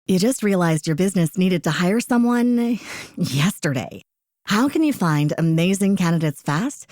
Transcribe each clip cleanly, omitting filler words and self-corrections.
You just realized your business needed to hire someone yesterday. How can you find amazing candidates fast?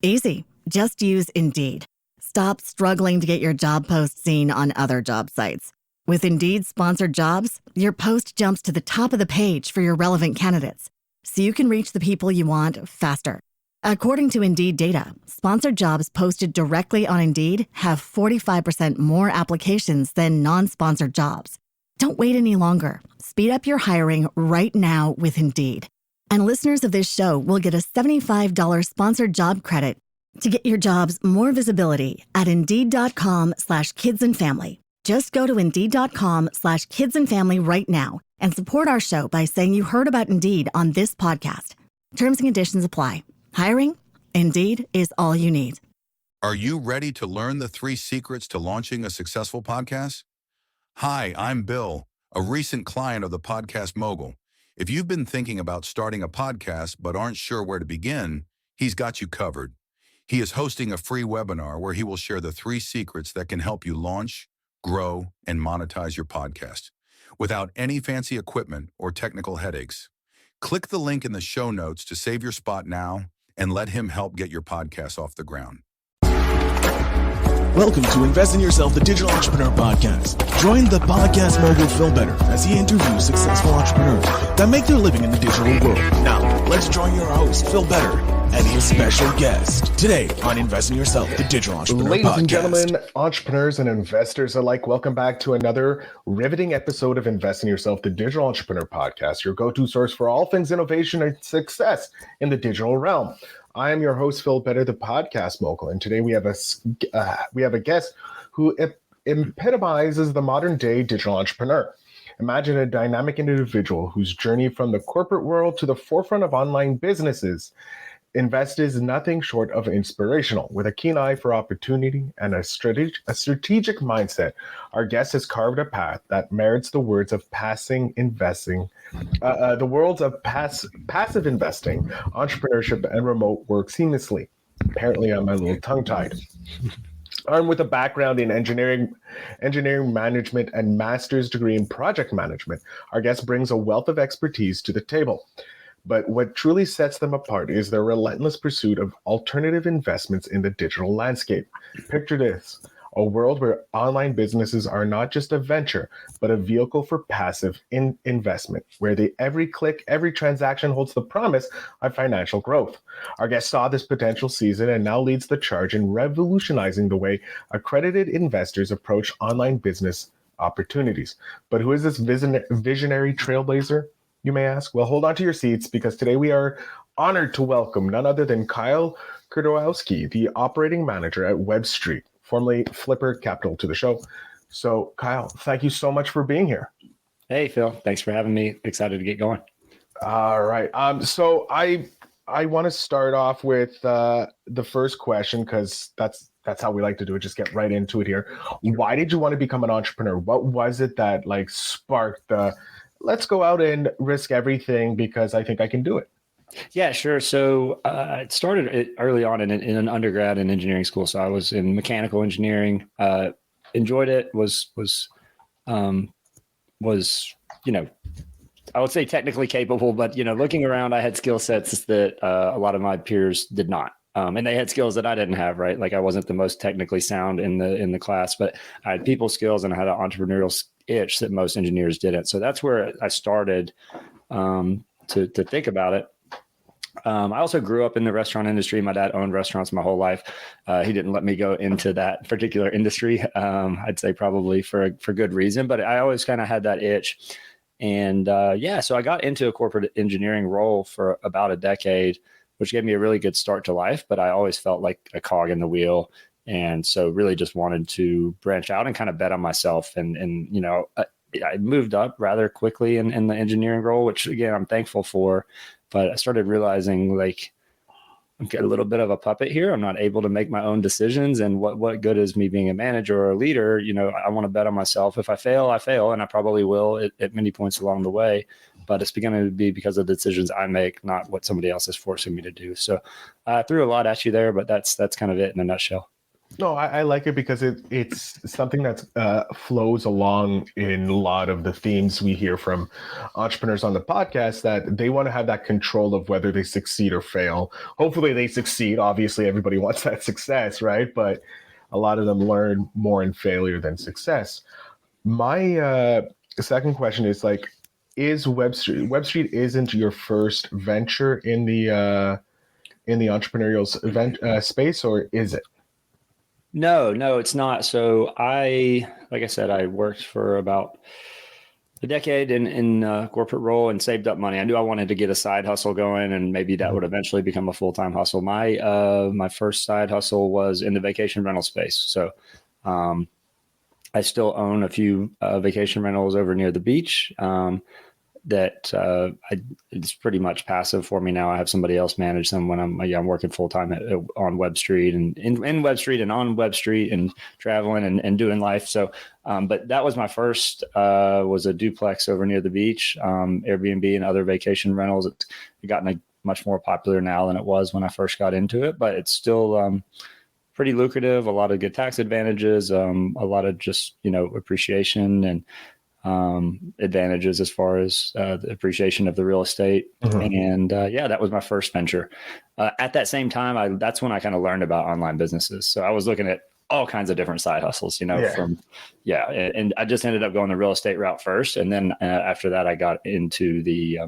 Easy. Just use Indeed. Stop struggling to get your job post seen on other job sites. With Indeed sponsored jobs, your post jumps to the top of the page for your relevant candidates, so you can reach the people you want faster. According to Indeed data, sponsored jobs posted directly on Indeed have 45% more applications than non-sponsored jobs. Don't wait any longer. Speed up your hiring right now with Indeed. And listeners of this show will get a $75 sponsored job credit to get your jobs more visibility at Indeed.com/kidsandfamily. Just go to Indeed.com/kidsandfamily right now and support our show by saying you heard about Indeed on this podcast. Terms and conditions apply. Hiring? Indeed is all you need. Are you ready to learn the 3 secrets to launching a successful podcast? Hi, I'm Bill, a recent client of the Podcast Mogul. If you've been thinking about starting a podcast but aren't sure where to begin, he's got you covered. He is hosting a free webinar where he will share the 3 secrets that can help you launch, grow, and monetize your podcast without any fancy equipment or technical headaches. Click the link in the show notes to save your spot now and let him help get your podcast off the ground. Welcome to Invest in Yourself, the Digital Entrepreneur Podcast. Join the podcast mogul Phil Better as he interviews successful entrepreneurs that make their living in the digital world. Now, let's join your host, Phil Better, and his special guest today on Invest in Yourself, the Digital Entrepreneur Podcast. Ladies and gentlemen, entrepreneurs and investors alike, welcome back to another riveting episode of Invest in Yourself, the Digital Entrepreneur Podcast, your go-to source for all things innovation and success in the digital realm. I am your host, Phil Better, the podcast mogul, and today we have a guest who epitomizes the modern-day digital entrepreneur. Imagine a dynamic individual whose journey from the corporate world to the forefront of online businesses is nothing short of inspirational. With a keen eye for opportunity and a strategic mindset, our guest has carved a path that merits the words of passive investing, passive investing, entrepreneurship, and remote work seamlessly. Apparently, I'm a little tongue-tied. Armed with a background in engineering management and master's degree in project management, our guest brings a wealth of expertise to the table. But what truly sets them apart is their relentless pursuit of alternative investments in the digital landscape. Picture this, a world where online businesses are not just a venture, but a vehicle for passive investment, where every click, every transaction holds the promise of financial growth. Our guest saw this potential season and now leads the charge in revolutionizing the way accredited investors approach online business opportunities. But who is this visionary trailblazer, you may ask? Well, hold on to your seats, because today we are honored to welcome none other than Kyle Kuderewski, the operating manager at WebStreet, formerly Flipper Capital, to the show. So, Kyle, thank you so much for being here. Hey, Phil. Thanks for having me. Excited to get going. All right. So I want to start off with the first question, because that's how we like to do it. Just get right into it here. Why did you want to become an entrepreneur? What was it that sparked the let's go out and risk everything because I think I can do it? Yeah, sure. So it started early on in an undergrad in engineering school. So I was in mechanical engineering, enjoyed it, was I would say technically capable, but, looking around, I had skill sets that a lot of my peers did not. And they had skills that I didn't have, right? Like I wasn't the most technically sound in the class, but I had people skills and I had an entrepreneurial itch that most engineers didn't. So that's where I started to think about it. I also grew up in the restaurant industry. My dad owned restaurants my whole life. He didn't let me go into that particular industry. I'd say probably for good reason, but I always kind of had that itch. And so I got into a corporate engineering role for about a decade, which gave me a really good start to life, but I always felt like a cog in the wheel. And so really just wanted to branch out and kind of bet on myself. And I moved up rather quickly in the engineering role, which again, I'm thankful for. But I started realizing I'm a little bit of a puppet here. I'm not able to make my own decisions. And what good is me being a manager or a leader? I want to bet on myself. If I fail, I fail. And I probably will at many points along the way. But it's going to be because of the decisions I make, not what somebody else is forcing me to do. So I threw a lot at you there, but that's kind of it in a nutshell. No, I like it because it's something that flows along in a lot of the themes we hear from entrepreneurs on the podcast, that they want to have that control of whether they succeed or fail. Hopefully they succeed. Obviously, everybody wants that success, right? But a lot of them learn more in failure than success. My second question is like, is WebStreet isn't your first venture in the entrepreneurial event space, or is it? No, it's not. So like I said, I worked for about a decade in a corporate role and saved up money. I knew I wanted to get a side hustle going, and maybe that would eventually become a full-time hustle. My first side hustle was in the vacation rental space. So I still own a few vacation rentals over near the beach. It's pretty much passive for me now. I have somebody else manage them when I'm working full time on WebStreet and in WebStreet and on WebStreet and traveling and doing life. So, but that was my first, was a duplex over near the beach, Airbnb and other vacation rentals. It's gotten much more popular now than it was when I first got into it, but it's still, pretty lucrative, a lot of good tax advantages, a lot of just, appreciation and, advantages as far as the appreciation of the real estate. And that was my first venture. At that same time, that's when I kind of learned about online businesses. So I was looking at all kinds of different side hustles, and I just ended up going the real estate route first. And then after that, I got into the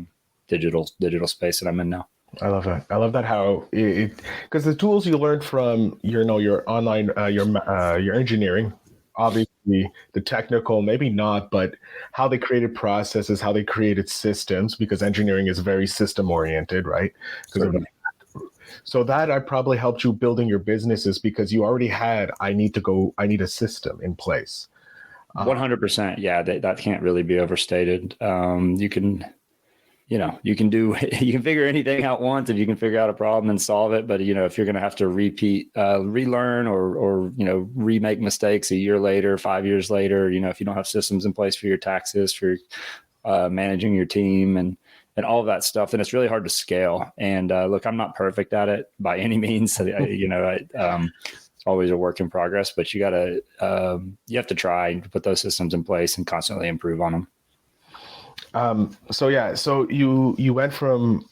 digital space that I'm in now. I love that. I love that how because the tools you learned from your online your engineering, obviously the technical, maybe not, but how they created processes, how they created systems, because engineering is very system oriented, right? So that probably helped you building your businesses because you already had, I need a system in place. 100%. Yeah, that can't really be overstated. You can figure anything out once if you can figure out a problem and solve it. But, if you're going to have to relearn or remake mistakes a year later, 5 years later, if you don't have systems in place for your taxes, for managing your team and all of that stuff, then it's really hard to scale. And look, I'm not perfect at it by any means. It's always a work in progress, but you have to try to put those systems in place and constantly improve on them. So you went from,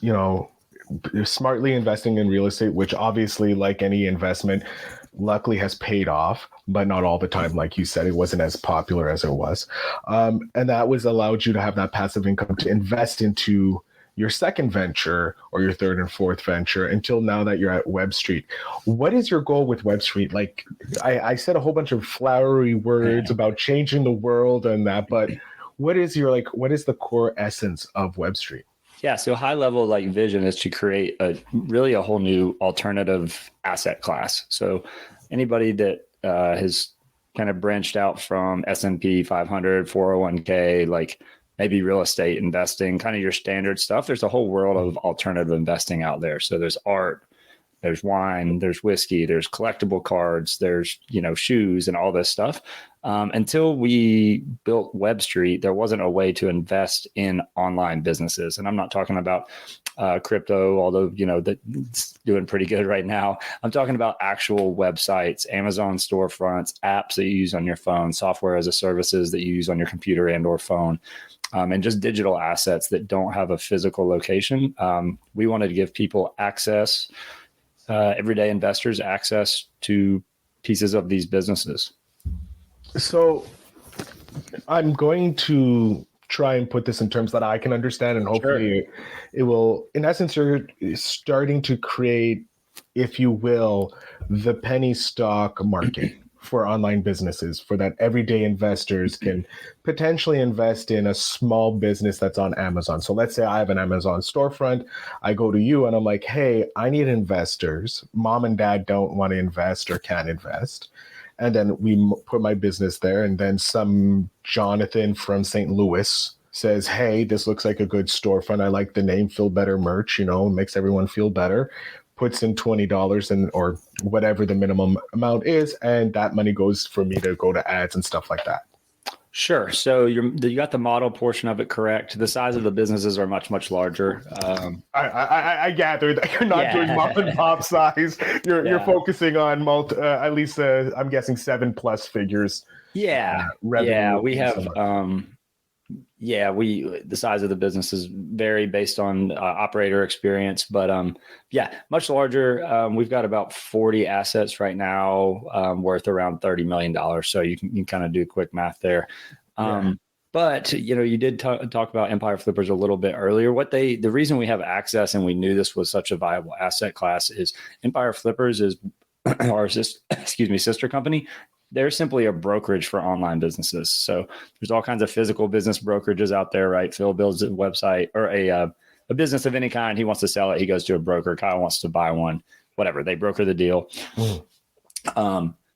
smartly investing in real estate, which obviously, like any investment, luckily has paid off, but not all the time. Like you said, it wasn't as popular as it was. And that allowed you to have that passive income to invest into your second venture or your third and fourth venture until now that you're at WebStreet. What is your goal with WebStreet? Like I said a whole bunch of flowery words about changing the world and that, but what is the core essence of WebStreet? Yeah, so high level vision is to create a whole new alternative asset class. So anybody that has kind of branched out from S&P 500, 401k, maybe real estate investing, kind of your standard stuff. There's a whole world of alternative investing out there. So there's art, there's wine, there's whiskey, there's collectible cards, there's, shoes and all this stuff. Until we built WebStreet, there wasn't a way to invest in online businesses. And I'm not talking about crypto, although, that's doing pretty good right now. I'm talking about actual websites, Amazon storefronts, apps that you use on your phone, software as a services that you use on your computer and or phone. And just digital assets that don't have a physical location. We wanted to give people access, everyday investors access to pieces of these businesses. So I'm going to try and put this in terms that I can understand, and hopefully it will, in essence, you're starting to create, if you will, the penny stock market for online businesses, for that everyday investors can potentially invest in a small business that's on Amazon. So let's say I have an Amazon storefront. I go to you and I'm like, hey, I need investors. Mom and dad don't want to invest or can't invest. And then we put my business there. And then some Jonathan from St. Louis says, hey, this looks like a good storefront. I like the name, Feel Better merch, makes everyone feel better. Puts in $20 or whatever the minimum amount is. And that money goes for me to go to ads and stuff like that. Sure. So you got the model portion of it correct. The size of the businesses are much, much larger. I gather that you're not doing mom and pop size. You're focusing on at least I'm guessing 7+ figures. Revenue. We have the size of the businesses vary based on operator experience, but much larger. We've got about 40 assets right now, worth around $30 million. So you can kind of do quick math there. But you did talk about Empire Flippers a little bit earlier. The reason we have access and we knew this was such a viable asset class is Empire Flippers is our sister company. They're simply a brokerage for online businesses. So there's all kinds of physical business brokerages out there, right? Phil builds a website or a business of any kind. He wants to sell it. He goes to a broker. Kyle wants to buy one, whatever. They broker the deal.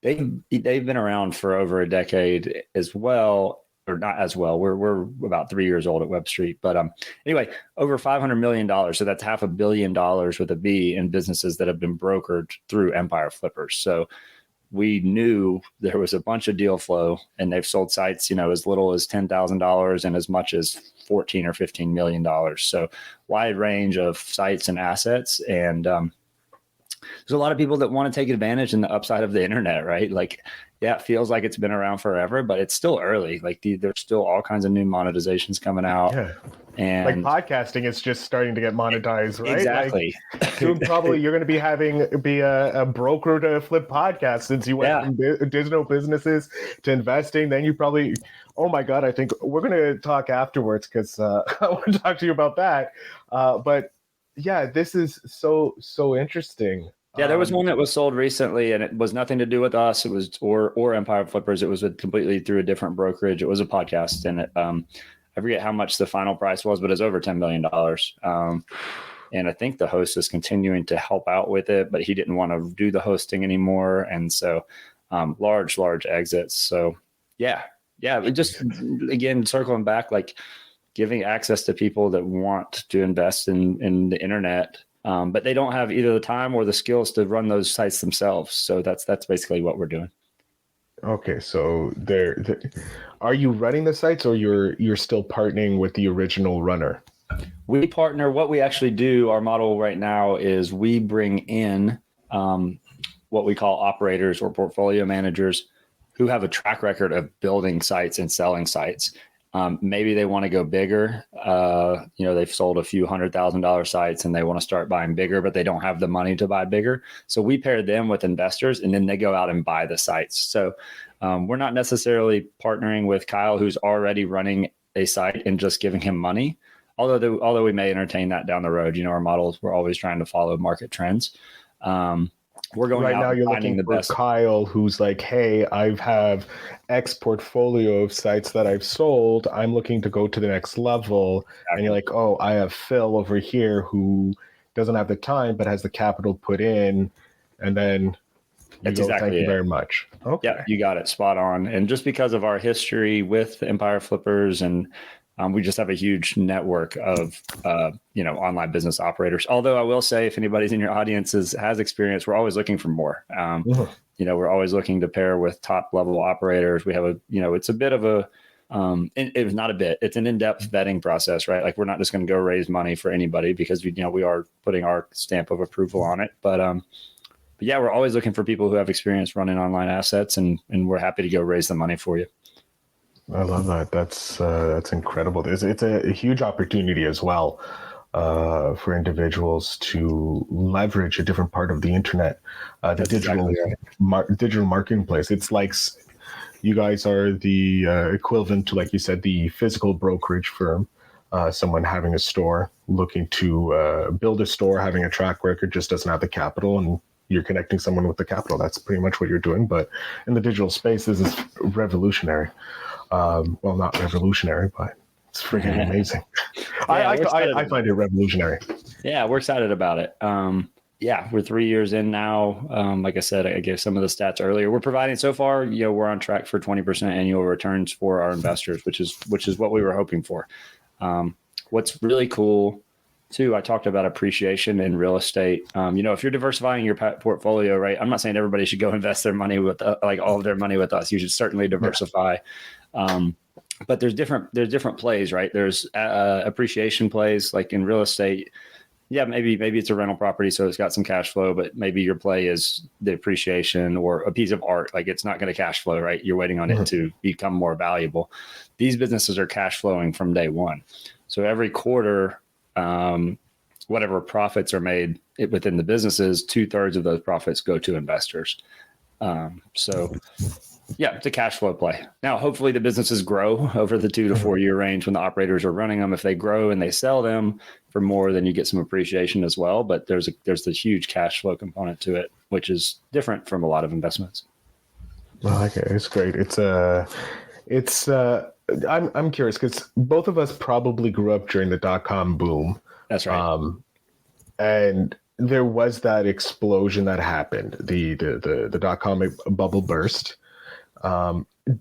They've been around for over a decade as well, or not as well. We're about 3 years old at WebStreet, but anyway, over $500 million. So that's $500 million with a B in businesses that have been brokered through Empire Flippers. So we knew there was a bunch of deal flow, and they've sold sites, as little as $10,000 and as much as $14 or $15 million. So wide range of sites and assets. And there's a lot of people that want to take advantage in the upside of the internet, right? Like, it feels like it's been around forever, but it's still early. Like there's still all kinds of new monetizations coming out. Yeah. And like podcasting is just starting to get monetized, right? Exactly. Like, soon probably you're going to be a broker to flip podcasts, since you went from digital businesses to investing. Then you probably, oh my God, I think we're going to talk afterwards, because I want to talk to you about that. But yeah, this is so interesting. Yeah, there was one that was sold recently, and it was nothing to do with us. It was or Empire Flippers. It was completely through a different brokerage. It was a podcast, and I forget how much the final price was, but it's over $10 million. And I think the host is continuing to help out with it, but he didn't want to do the hosting anymore, and so large exits. So just again circling back, like giving access to people that want to invest in the internet. But they don't have either the time or the skills to run those sites themselves. So that's basically what we're doing. Okay, so are you running the sites, or you're still partnering with the original runner? We partner. What we actually do, our model right now is we bring in what we call operators or portfolio managers who have a track record of building sites and selling sites. Maybe they want to go bigger. They've sold a few $100,000 sites and they want to start buying bigger, but they don't have the money to buy bigger. So we pair them with investors, and then they go out and buy the sites. So we're not necessarily partnering with Kyle, who's already running a site, and just giving him money. Although we may entertain that down the road. Our models, we're always trying to follow market trends. We're going right out now. You're finding looking the for best. Kyle, who's like, "Hey, I have X portfolio of sites that I've sold. I'm looking to go to the next level." Exactly. And you're like, "Oh, I have Phil over here who doesn't have the time but has the capital put in," and then That's exactly thank you very much. Okay. Yeah, you got it spot on. And just because of our history with Empire Flippers, and we just have a huge network of, online business operators. Although I will say, if anybody's in your audience has experience, we're always looking for more. We're always looking to pair with top level operators. We have it's a bit of a, it was not a bit, it's an in-depth vetting process, right? Like, we're not just going to go raise money for anybody, because we are putting our stamp of approval on it. But yeah, we're always looking for people who have experience running online assets, and we're happy to go raise the money for you. I love that. That's incredible. It's a huge opportunity as well for individuals to leverage a different part of the internet, digital marketplace. It's like you guys are the equivalent to, like you said, the physical brokerage firm. Someone having a store, looking to build a store, having a track record, just doesn't have the capital, and you're connecting someone with the capital. That's pretty much what you're doing. But in the digital space, this is revolutionary. Well, not revolutionary, but it's freaking amazing. I find it revolutionary. Yeah, we're excited about it. We're 3 years in now. Like I said, I gave some of the stats earlier. We're providing so far, we're on track for 20% annual returns for our investors, which is what we were hoping for. What's really cool too, I talked about appreciation in real estate. If you're diversifying your portfolio, right? I'm not saying everybody should go invest their money with all of their money with us. You should certainly diversify. but there's different plays, right? There's appreciation plays, like in real estate. Yeah, maybe it's a rental property, so it's got some cash flow, but maybe your play is the appreciation, or a piece of art. Like it's not going to cash flow, right? You're waiting on it to become more valuable. These businesses are cash flowing from day one. So every quarter, whatever profits are made within the businesses, 2/3 of those profits go to investors. So yeah, it's a cash flow play. Now, hopefully the businesses grow over the 2 to 4 year range when the operators are running them. If they grow and they sell them for more, then you get some appreciation as well. But there's the huge cash flow component to it, which is different from a lot of investments. Okay, it's great. I'm curious because both of us probably grew up during the .com boom. That's right. And there was that explosion that happened. The .com bubble burst.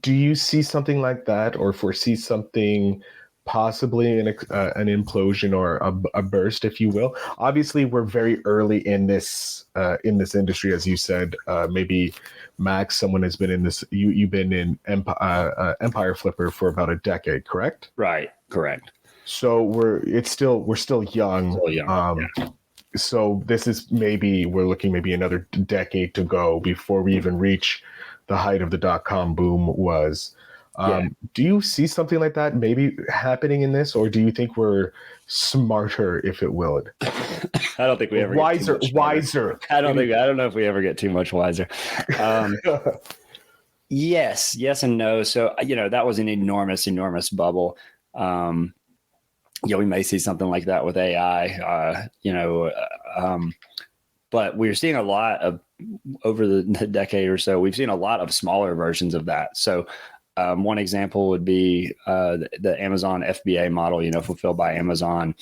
Do you see something like that, or foresee something possibly an implosion or a burst, if you will? Obviously, we're very early in this industry, as you said. Maybe Max, someone has been in this. You've been in Empire Flipper for about a decade, correct? Right. Correct. So we're still young. Still young. Yeah. So this is we're looking another decade to go before we even reach the height of the .com boom was. Do you see something like that maybe happening in this, or do you think we're smarter, if it will? I don't think we ever wiser. I don't know if we ever get too much wiser. Yes and no. So that was an enormous bubble. We may see something like that with AI. But we're seeing a lot of, over the decade or so, we've seen a lot of smaller versions of that. So one example would be the Amazon FBA model, fulfilled by Amazon.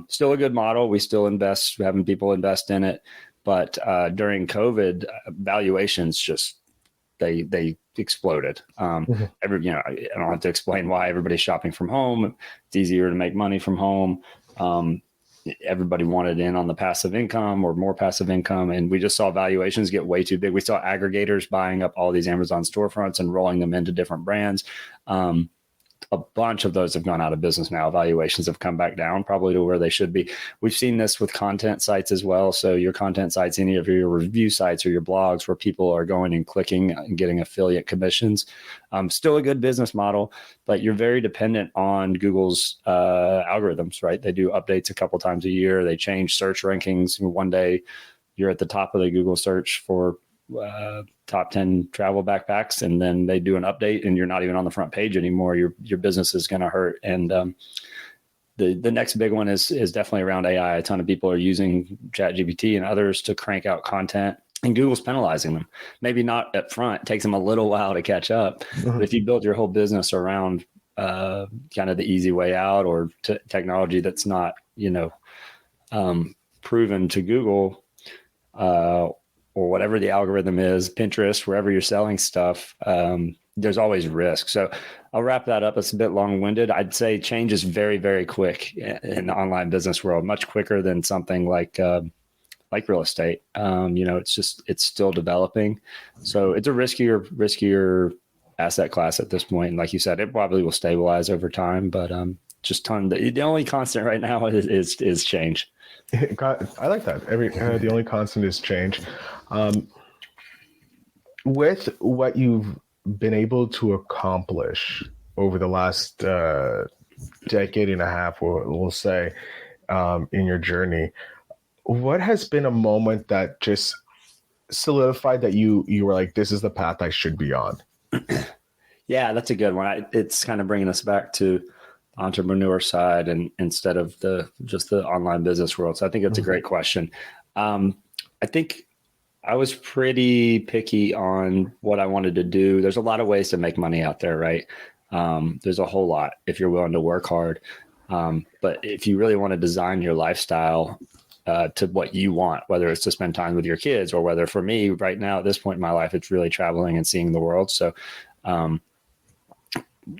Still a good model. We still invest, having people invest in it. But during COVID, valuations just, they exploded. I don't have to explain why. Everybody's shopping from home. It's easier to make money from home. Everybody wanted in on the passive income or more passive income. And we just saw valuations get way too big. We saw aggregators buying up all these Amazon storefronts and rolling them into different brands. A bunch of those have gone out of business now. Valuations have come back down probably to where they should be. We've seen this with content sites as well. So your content sites, any of your review sites or your blogs where people are going and clicking and getting affiliate commissions, still a good business model, but you're very dependent on Google's algorithms, right? They do updates a couple times a year. They change search rankings. One day you're at the top of the Google search for top 10 travel backpacks, and then they do an update and you're not even on the front page anymore. Your business is going to hurt. And the next big one is definitely around AI. A ton of people are using ChatGPT and others to crank out content, and Google's penalizing them. Maybe not up front. It takes them a little while to catch up. But if you build your whole business around kind of the easy way out, or technology that's not, proven to Google, or whatever the algorithm is, Pinterest, wherever you're selling stuff, there's always risk. So I'll wrap that up. It's a bit long-winded. I'd say change is very, very quick in the online business world, much quicker than something like real estate. It's still developing. So it's a riskier asset class at this point. And like you said, it probably will stabilize over time, but the only constant right now is change. I like that. The only constant is change. With what you've been able to accomplish over the last decade and a half, we'll say, in your journey, what has been a moment that just solidified that you were like, this is the path I should be on? Yeah, that's a good one. It's kind of bringing us back to entrepreneur side, and instead of just the online business world. So I think that's a great question. I think I was pretty picky on what I wanted to do. There's a lot of ways to make money out there, right? There's a whole lot if you're willing to work hard. But if you really want to design your lifestyle to what you want, whether it's to spend time with your kids, or whether for me right now at this point in my life, it's really traveling and seeing the world. So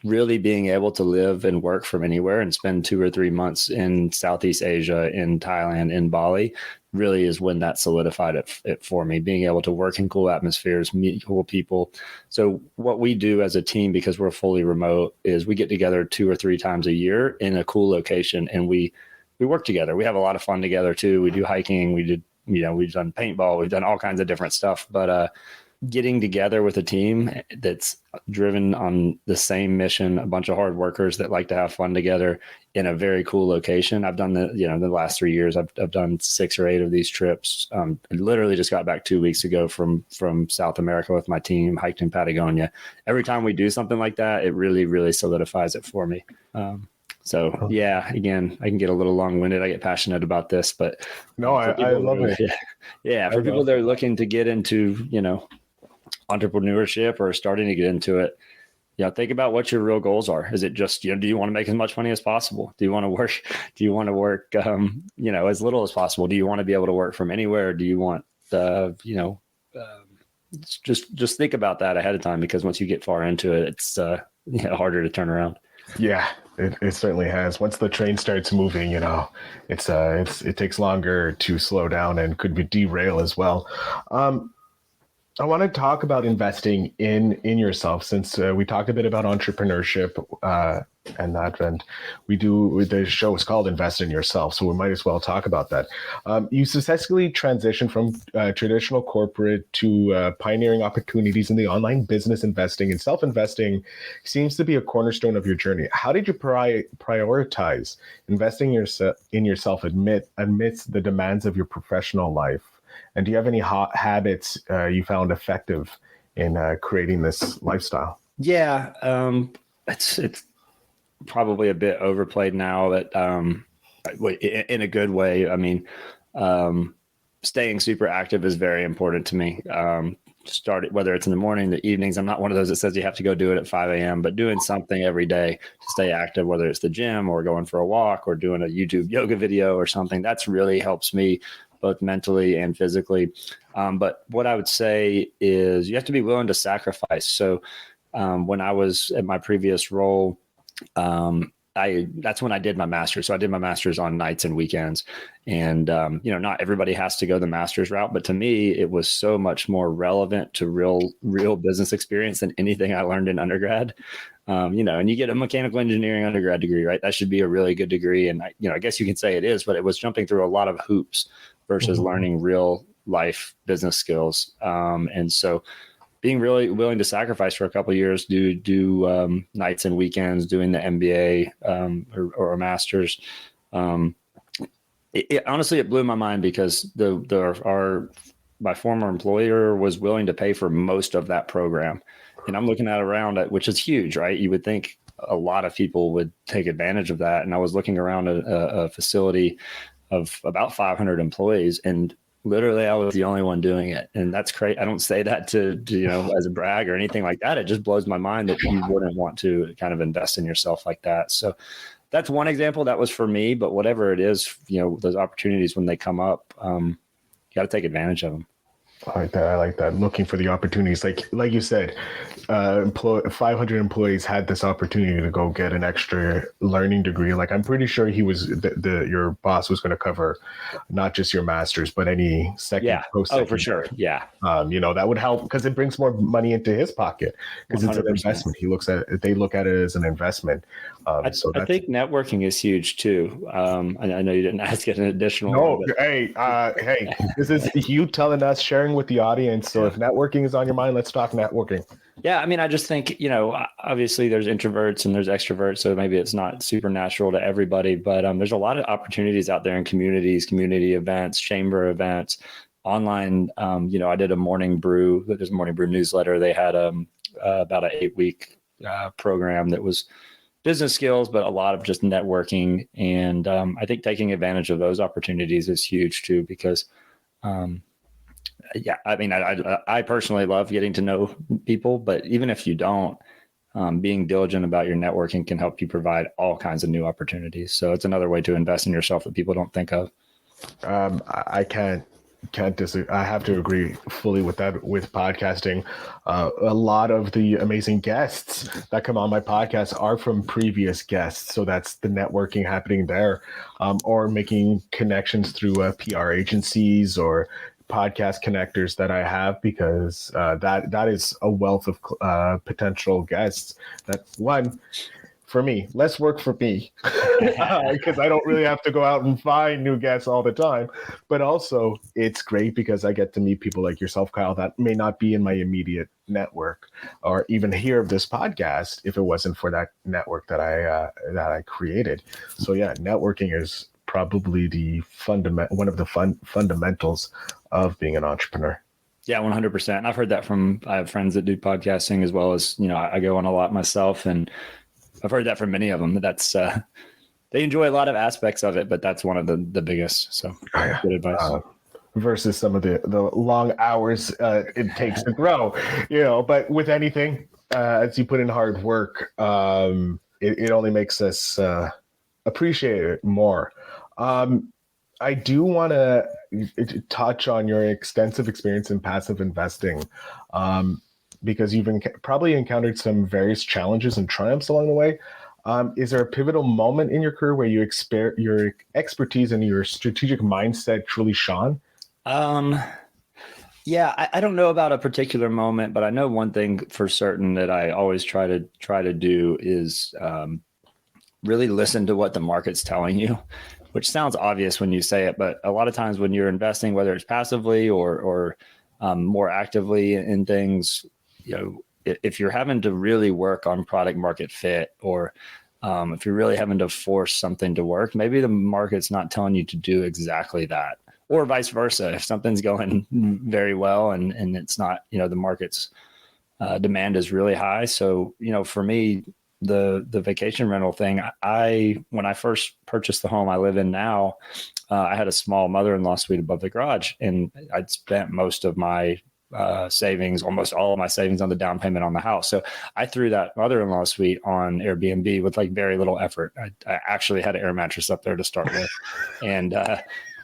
really being able to live and work from anywhere and spend 2 or 3 months in Southeast Asia, in Thailand, in Bali, really is when that solidified it for me, being able to work in cool atmospheres, meet cool people. So what we do as a team, because we're fully remote, is we get together 2 or 3 times a year in a cool location, and we work together. We have a lot of fun together too. We do hiking. We've done paintball. We've done all kinds of different stuff, but getting together with a team that's driven on the same mission, a bunch of hard workers that like to have fun together in a very cool location. I've done the last 3 years, I've done 6 or 8 of these trips. I literally just got back 2 weeks ago from South America with my team, hiked in Patagonia. Every time we do something like that, it really, really solidifies it for me. So yeah, again, I can get a little long-winded. I get passionate about this, but no, I love it. Yeah. For people that are looking to get into, entrepreneurship or starting to get into it, think about what your real goals are. Is it just, do you want to make as much money as possible? Do you want to work, as little as possible? Do you want to be able to work from anywhere? Do you want, just think about that ahead of time, because once you get far into it, it's harder to turn around. Yeah, it certainly has. Once the train starts moving, it takes longer to slow down and could be derail as well. I want to talk about investing in yourself, since we talked a bit about entrepreneurship and that, and the show is called Invest in Yourself, so we might as well talk about that. You successfully transitioned from traditional corporate to pioneering opportunities in the online business. Investing and self-investing seems to be a cornerstone of your journey. How did you prioritize investing in yourself amidst the demands of your professional life? And do you have any habits you found effective in creating this lifestyle? Yeah, it's probably a bit overplayed now, but in a good way. I mean, staying super active is very important to me. Whether it's in the morning, the evenings. I'm not one of those that says you have to go do it at 5 a.m., but doing something every day to stay active, whether it's the gym or going for a walk or doing a YouTube yoga video or something, that's really helps me both mentally and physically. But what I would say is you have to be willing to sacrifice. So when I was at my previous role, that's when I did my master's. So I did my master's on nights and weekends, and not everybody has to go the master's route, but to me, it was so much more relevant to real business experience than anything I learned in undergrad. And you get a mechanical engineering undergrad degree, right? That should be a really good degree. And I guess you can say it is, but it was jumping through a lot of hoops versus learning real life business skills. And so being really willing to sacrifice for a couple of years, do nights and weekends, doing the MBA or a master's. Honestly, it blew my mind, because my former employer was willing to pay for most of that program. And I'm looking around at, which is huge, right? You would think a lot of people would take advantage of that. And I was looking around a facility of about 500 employees, and literally I was the only one doing it. And that's great. I don't say that to as a brag or anything like that. It just blows my mind that you wouldn't want to kind of invest in yourself like that. So that's one example. That was for me, but whatever it is, those opportunities, when they come up, you got to take advantage of them. I like that. Looking for the opportunities, like you said, 500 employees had this opportunity to go get an extra learning degree. Like, I'm pretty sure he was your boss was going to cover not just your master's, but any second. Oh, for sure. Yeah. That would help, because it brings more money into his pocket, because it's an investment. They look at it as an investment. I think networking is huge too. I know you didn't ask an additional. No, hey, this is you telling us, sharing with the audience. So if networking is on your mind, let's talk networking. Yeah, I mean, I just think, obviously there's introverts and there's extroverts, so maybe it's not super natural to everybody, but there's a lot of opportunities out there in communities, community events, chamber events, online. I did a morning brew. There's a morning brew newsletter. They had about an 8-week program that was business skills, but a lot of just networking. And I think taking advantage of those opportunities is huge too, because I personally love getting to know people, but even if you don't, being diligent about your networking can help you provide all kinds of new opportunities. So it's another way to invest in yourself that people don't think of. I can't can't disagree. I have to agree fully with that. With podcasting, a lot of the amazing guests that come on my podcast are from previous guests. So that's the networking happening there, or making connections through PR agencies or podcast connectors that I have, because that is a wealth of potential guests. That one. For me, less work for me, because I don't really have to go out and find new guests all the time. But also, it's great because I get to meet people like yourself, Kyle, that may not be in my immediate network or even hear of this podcast if it wasn't for that network that I created. So yeah, networking is probably one of the fundamentals of being an entrepreneur. Yeah, 100%. And I've heard that I have friends that do podcasting as well as, I go on a lot myself, and I've heard that from many of them. That's they enjoy a lot of aspects of it, but that's one of the biggest. So good advice. Versus some of the long hours it takes to grow, But with anything, as you put in hard work, it only makes us appreciate it more. I do want to touch on your extensive experience in passive investing. Because you've probably encountered some various challenges and triumphs along the way. Is there a pivotal moment in your career where your expertise and your strategic mindset truly shone? Yeah, I don't know about a particular moment, but I know one thing for certain that I always try to do is really listen to what the market's telling you, which sounds obvious when you say it, but a lot of times when you're investing, whether it's passively or more actively in things, if you're having to really work on product market fit, or if you're really having to force something to work, maybe the market's not telling you to do exactly that, or vice versa. If something's going very well and it's not, the market's demand is really high. So, for me, the vacation rental thing, when I first purchased the home I live in now, I had a small mother-in-law suite above the garage, and I'd spent most of my savings, almost all of my savings, on the down payment on the house. So I threw that mother-in-law suite on Airbnb with like very little effort. I actually had an air mattress up there to start with. And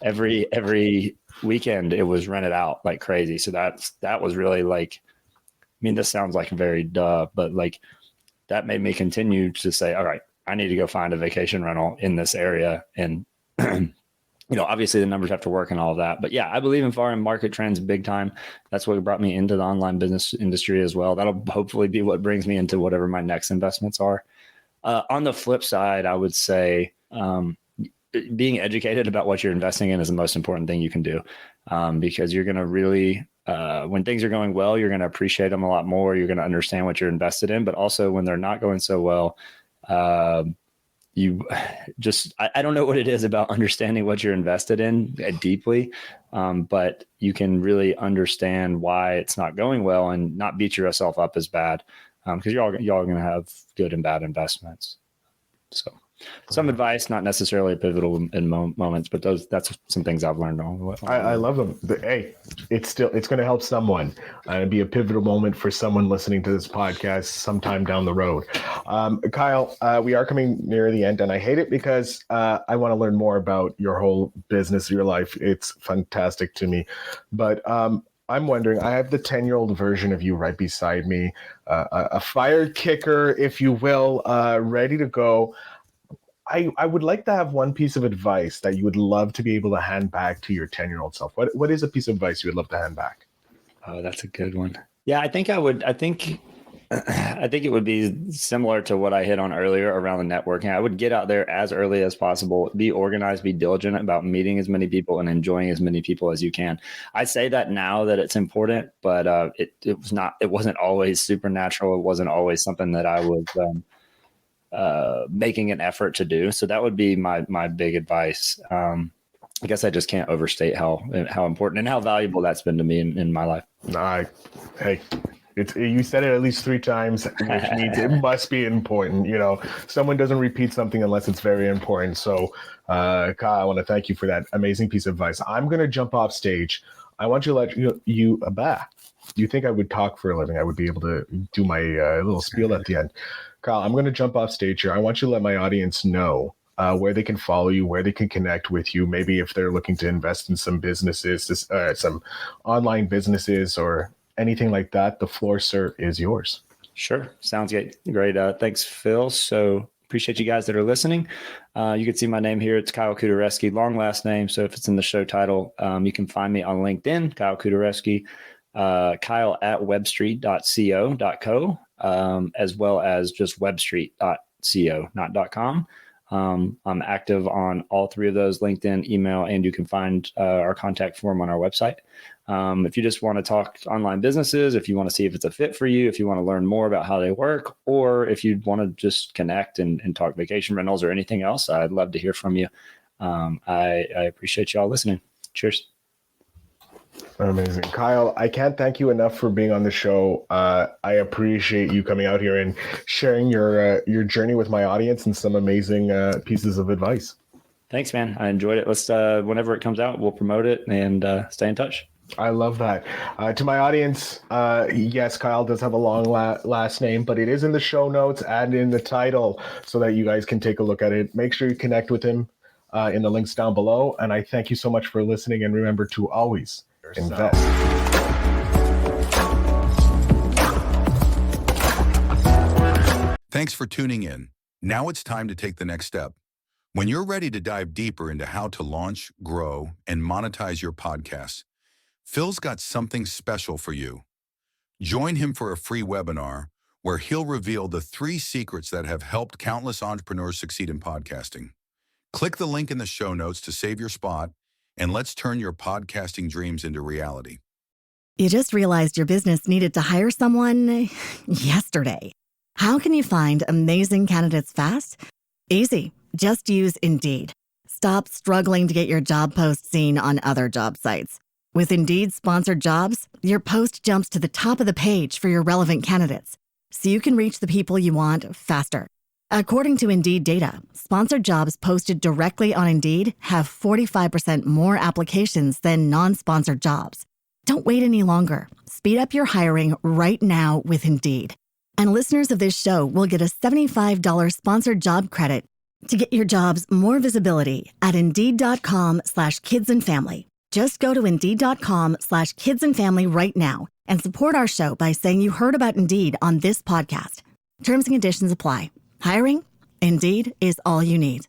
every weekend it was rented out like crazy. So that was really like, this sounds like very duh, but like that made me continue to say, all right, I need to go find a vacation rental in this area. And obviously the numbers have to work and all of that. But yeah, I believe in foreign market trends big time. That's what brought me into the online business industry as well. That'll hopefully be what brings me into whatever my next investments are. On the flip side, I would say being educated about what you're investing in is the most important thing you can do, because you're going to really, when things are going well, you're going to appreciate them a lot more. You're going to understand what you're invested in. But also when they're not going so well, I don't know what it is about understanding what you're invested in deeply, but you can really understand why it's not going well and not beat yourself up as bad, because you're all going to have good and bad investments. So some advice, not necessarily pivotal in moments, but that's some things I've learned on the way. I love them. Hey, it's going to help someone and be a pivotal moment for someone listening to this podcast sometime down the road. Kyle, we are coming near the end, and I hate it because I want to learn more about your whole business, your life. It's fantastic to me. But I'm wondering, I have the 10-year-old version of you right beside me, a fire kicker, if you will, ready to go. I would like to have one piece of advice that you would love to be able to hand back to your 10-year-old self. What is a piece of advice you would love to hand back? Oh, that's a good one. Yeah, I think it would be similar to what I hit on earlier around the networking. I would get out there as early as possible, be organized, be diligent about meeting as many people and enjoying as many people as you can. I say that now that it's important, but it wasn't always supernatural. It wasn't always something that I was making an effort to do. So that would be my big advice. I guess I just can't overstate how important and how valuable that's been to me in my life. Hey, you said it at least 3 times, which means it must be important. Someone doesn't repeat something unless it's very important. So, Kyle, I want to thank you for that amazing piece of advice. I'm going to jump off stage. I want you to let you think I would talk for a living? I would be able to do my little spiel at the end. Kyle, I'm going to jump off stage here. I want you to let my audience know where they can follow you, where they can connect with you, maybe if they're looking to invest in some businesses, some online businesses or anything like that, the floor, sir, is yours. Sure. Sounds great. Thanks, Phil. So appreciate you guys that are listening. You can see my name here. It's Kyle Kuderewski, long last name. So if it's in the show title, you can find me on LinkedIn, Kyle Kuderewski, Kyle at webstreet.co.co, as well as just webstreet.co, not .com. I'm active on all three of those, LinkedIn, email, and you can find our contact form on our website. If you just want to talk online businesses, if you want to see if it's a fit for you, if you want to learn more about how they work, or if you want to just connect and talk vacation rentals or anything else, I'd love to hear from you. I appreciate you all listening. Cheers. Amazing. Kyle, I can't thank you enough for being on the show. I appreciate you coming out here and sharing your journey with my audience and some amazing pieces of advice. Thanks, man. I enjoyed it. Let's, whenever it comes out, we'll promote it and stay in touch. I love that. To my audience, yes, Kyle does have a long last name, but it is in the show notes and in the title so that you guys can take a look at it. Make sure you connect with him in the links down below. And I thank you so much for listening. And remember to always invest. Thanks for tuning in. Now it's time to take the next step. When you're ready to dive deeper into how to launch, grow, and monetize your podcast, Phil's got something special for you. Join him for a free webinar where he'll reveal the 3 secrets that have helped countless entrepreneurs succeed in podcasting. Click the link in the show notes to save your spot, and let's turn your podcasting dreams into reality. You just realized your business needed to hire someone yesterday. How can you find amazing candidates fast? Easy. Just use Indeed. Stop struggling to get your job post seen on other job sites. With Indeed sponsored jobs, your post jumps to the top of the page for your relevant candidates, so you can reach the people you want faster. According to Indeed data, sponsored jobs posted directly on Indeed have 45% more applications than non-sponsored jobs. Don't wait any longer. Speed up your hiring right now with Indeed. And listeners of this show will get a $75 sponsored job credit to get your jobs more visibility at Indeed.com/kidsandfamily. Just go to Indeed.com/kidsandfamily right now and support our show by saying you heard about Indeed on this podcast. Terms and conditions apply. Hiring? Indeed is all you need.